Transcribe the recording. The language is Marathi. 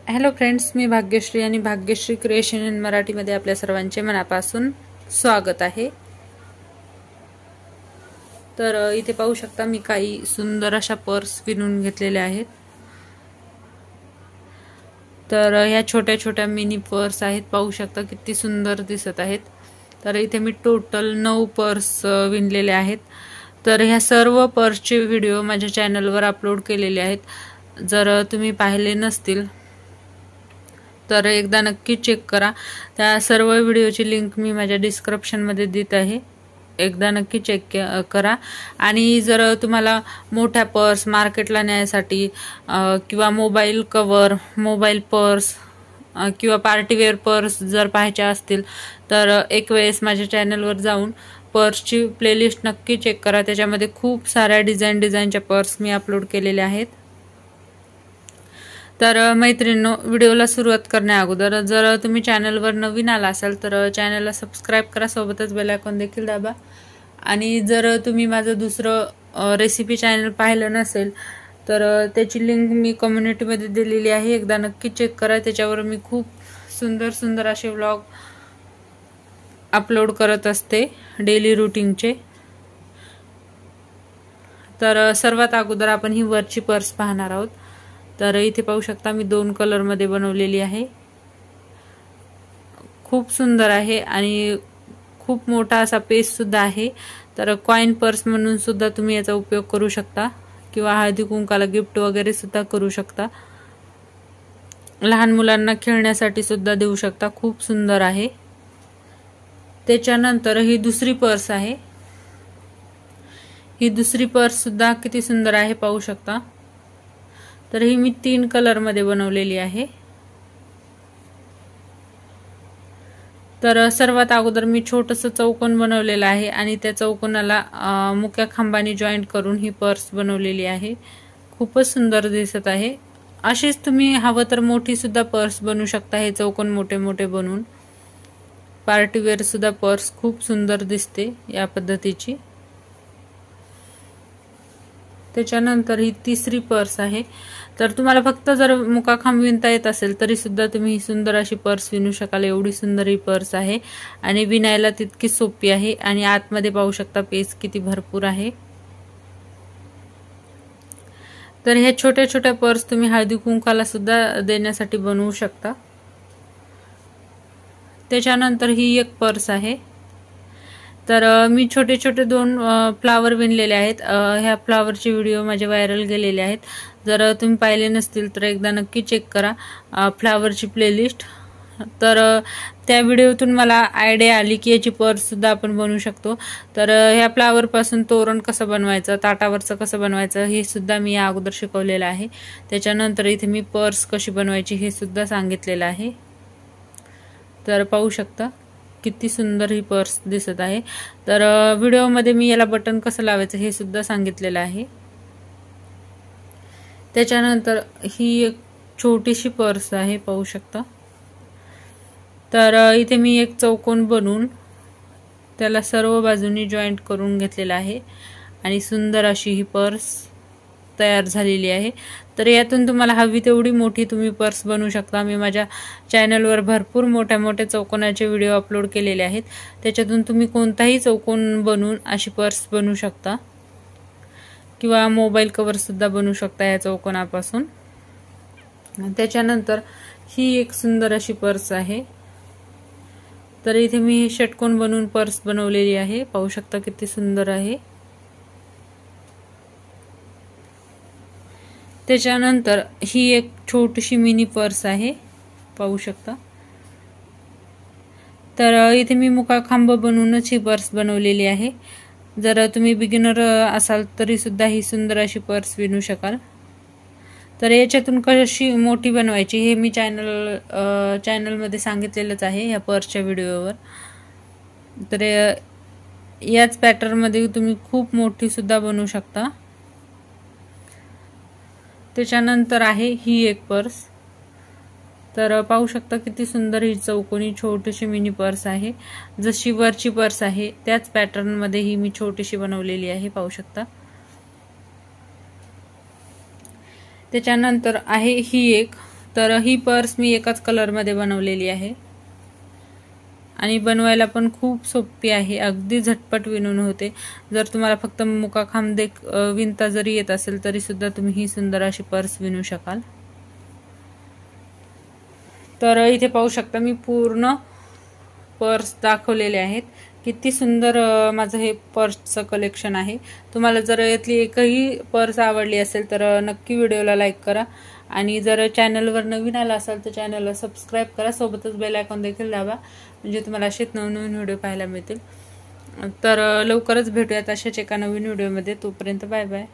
हॅलो फ्रेंड्स, मी भाग्यश्री आणि भाग्यश्री क्रिएशन इन मराठीमध्ये आपल्या सर्वांचे मनापासून स्वागत आहे। तर इथे पाहू शकता मी काही सुंदर अशा पर्स विणून घेतलेल्या आहेत। तर ह्या छोट्या छोट्या मिनी पर्स आहेत, पाहू शकता किती सुंदर दिसत आहेत। तर इथे मी टोटल 9 पर्स विणलेले आहेत। तर ह्या सर्व पर्सचे व्हिडिओ माझ्या चॅनलवर अपलोड केलेले आहेत। जर तुम्ही पाहिले नसतील तर एकदा नक्की चेक करा। त्या सर्व व्हिडिओची लिंक मी माझ्या डिस्क्रिप्शन मध्ये देत आहे, एकदा नक्की चेक करा। आणि जर तुम्हाला मोठ्या पर्स मार्केटला न्यायसाठी किंवा मोबाईल कव्हर, मोबाईल पर्स किंवा पार्टीवेअर पर्स जर पाहायचे असतील तर एक वेळेस माझ्या चॅनलवर जाऊन पर्सची प्लेलिस्ट नक्की चेक करा। त्याच्यामध्ये खूप साऱ्या डिझाईनच्या पर्स मी अपलोड केलेले आहेत। तर मैत्रिणींनो, व्हिडिओला सुरुवात करण्या अगोदर जर तुम्ही चॅनलवर नवीन आला असाल तर चॅनलला सबस्क्राइब करा, सोबतच बेल आयकॉन देखील दाबा। आणि जर तुम्ही माझं दुसरं रेसिपी चॅनल पाहिलं नसेल तर त्याची लिंक मी कम्युनिटीमध्ये दिलेली आहे, एकदा नक्की चेक करा। त्याच्यावर मी खूप सुंदर असे व्लॉग अपलोड करत असते डेली रूटीनचे। तर सर्वात अगोदर आपण ही वरची पर्स पाहणार आहोत। तर इथे पाहू शकता मी 2 कलर मध्ये बनवलेली आहे, खूप सुंदर आहे आणि खूप मोठा असा पेज सुद्धा आहे। तर कॉइन पर्स म्हणून सुद्धा तुम्ही याचा उपयोग करू शकता किंवा हळदी कुंकाला गिफ्ट वगैरे सुद्धा करू शकता। लहान मुलांना खेळण्यासाठी सुद्धा देऊ शकता, खूप सुंदर आहे। त्याच्यानंतर ही दुसरी पर्स आहे, ही दुसरी पर्स सुद्धा किती सुंदर आहे पाहू शकता। तर ही मी 3 कलर मध्ये बनवलेली आहे। तर सर्वात अगोदर मी छोटंसं चौकोन बनवलेलं आहे आणि त्या चौकोनाला मुक्या खांबाने जॉईंट करून ही पर्स बनवलेली आहे, खूपच सुंदर दिसत आहे। अशीच तुम्ही हवं तर मोठी सुद्धा पर्स बनवू शकता, हे चौकोन मोठे मोठे बनवून। पार्टीवेअर सुद्धा पर्स खूप सुंदर दिसते या पद्धतीची। त्याच्यानंतर ही तिसरी पर्स आहे। तर तुम्हाला फक्त जर मुकाखांब विणता येत असेल तरी सुद्धा तुम्ही ही सुंदर अशी पर्स विणू शकाल, एवढी सुंदर ही पर्स आहे आणि विणायला तितकी सोपी आहे। आणि आतमध्ये पाहू शकता पेज किती भरपूर आहे। तर हे छोट्या छोट्या पर्स तुम्ही हळदी कुंकाला सुद्धा देण्यासाठी बनवू शकता। त्याच्यानंतर ही एक पर्स आहे। तर मी छोटे छोटे 2 फ्लावर विणलेले आहेत। ह्या फ्लावरचे व्हिडिओ माझे व्हायरल गेलेले आहेत, जर तुम्ही पाहिले नसतील तर एकदा नक्की चेक करा फ्लावरची प्लेलिस्ट। तर त्या व्हिडिओतून मला आयडिया आली की याची पर्स सुद्धा आपण बनवू शकतो। तर ह्या फ्लावर पासून तोरण कसं बनवायचं, ताटावरचं कसं बनवायचं हे सुद्धा मी या अगोदर शिकवलेलं आहे। त्याच्यानंतर इथे मी पर्स कशी बनवायची हे सुद्धा सांगितलेलं आहे। तर पाहू शकता किती सुंदर ही पर्स दिसत आहे। तर व्हिडिओमध्ये मी याला बटन कसं लावायचं हे सुद्धा सांगितलेलं आहे। त्याच्यानंतर ही एक छोटीशी पर्स आहे, पाहू शकता। तर इथे मी एक चौकोन बनवून त्याला सर्व बाजूंनी जॉईंट करून घेतलेला आहे आणि सुंदर अशी ही पर्स तयार झालेली आहे। तर यातून तुम्हाला हवी तेवढी मोठी तुम्ही पर्स बनवू शकता। मी माझ्या चॅनलवर भरपूर मोठ्या चौकोनाचे व्हिडिओ अपलोड केलेले आहेत, त्याच्यातून तुम्ही कोणताही चौकोन बनवून अशी पर्स बनवू शकता किंवा मोबाईल कव्हर सुद्धा बनवू शकता या चौकोनापासून। त्याच्यानंतर ही एक सुंदर अशी पर्स आहे। तर इथे मी हे षटकोन बनवून पर्स बनवलेली आहे, पाहू शकता किती सुंदर आहे। त्याच्यानंतर ही एक छोटीशी मिनी पर्स आहे, पाहू शकता। तर इथे मी मुकाखांब बनवूनच ही पर्स बनवलेली आहे। जर तुम्ही बिगिनर असाल तरी सुद्धा ही सुंदर अशी पर्स विणू शकाल। तर याच्यातून कशी मोठी बनवायची हे मी चॅनलमध्ये सांगितलेलंच आहे या पर्सच्या व्हिडिओवर। तर याच पॅटर्न मध्ये तुम्ही खूप मोठी सुद्धा बनवू शकता। त्याच्यानंतर आहे ही एक पर्स। तर पाहू शकता किती सुंदर ही चौकोनी छोटीशी मिनी पर्स आहे, जशी वरची पर्स आहे त्याच पॅटर्न मध्ये ही मी छोटीशी बनवलेली आहे, पाहू शकता। त्याच्यानंतर आहे ही एक तर ही पर्स मी एकाच कलरमध्ये बनवलेली आहे आणि बनवायला पण खूप सोपी आहे, अगदी झटपट विणून होते। जर तुम्हाला फक्त मुकाखांब विणता जरी येत असेल तरी सुद्धा तुम्ही ही सुंदर अशी पर्स विणू शकाल। तर इथे पाहू शकता मी पूर्ण पर्स दाखवलेले आहेत। किती सुंदर माझं हे पर्सचं कलेक्शन आहे। तुम्हाला जर यातली एकही पर्स आवडली असेल तर नक्की व्हिडिओला लाईक करा आणि जर चॅनलवर नवीन आला असाल तर चॅनलला सबस्क्राईब करा, सोबतच बेल आयकॉन देखील दाबा, म्हणजे तुम्हाला असेच नवनवीन व्हिडिओ पाहायला मिळतील। तर लवकरच भेटूयात अशाच एका नवीन व्हिडिओमध्ये, तोपर्यंत बाय बाय।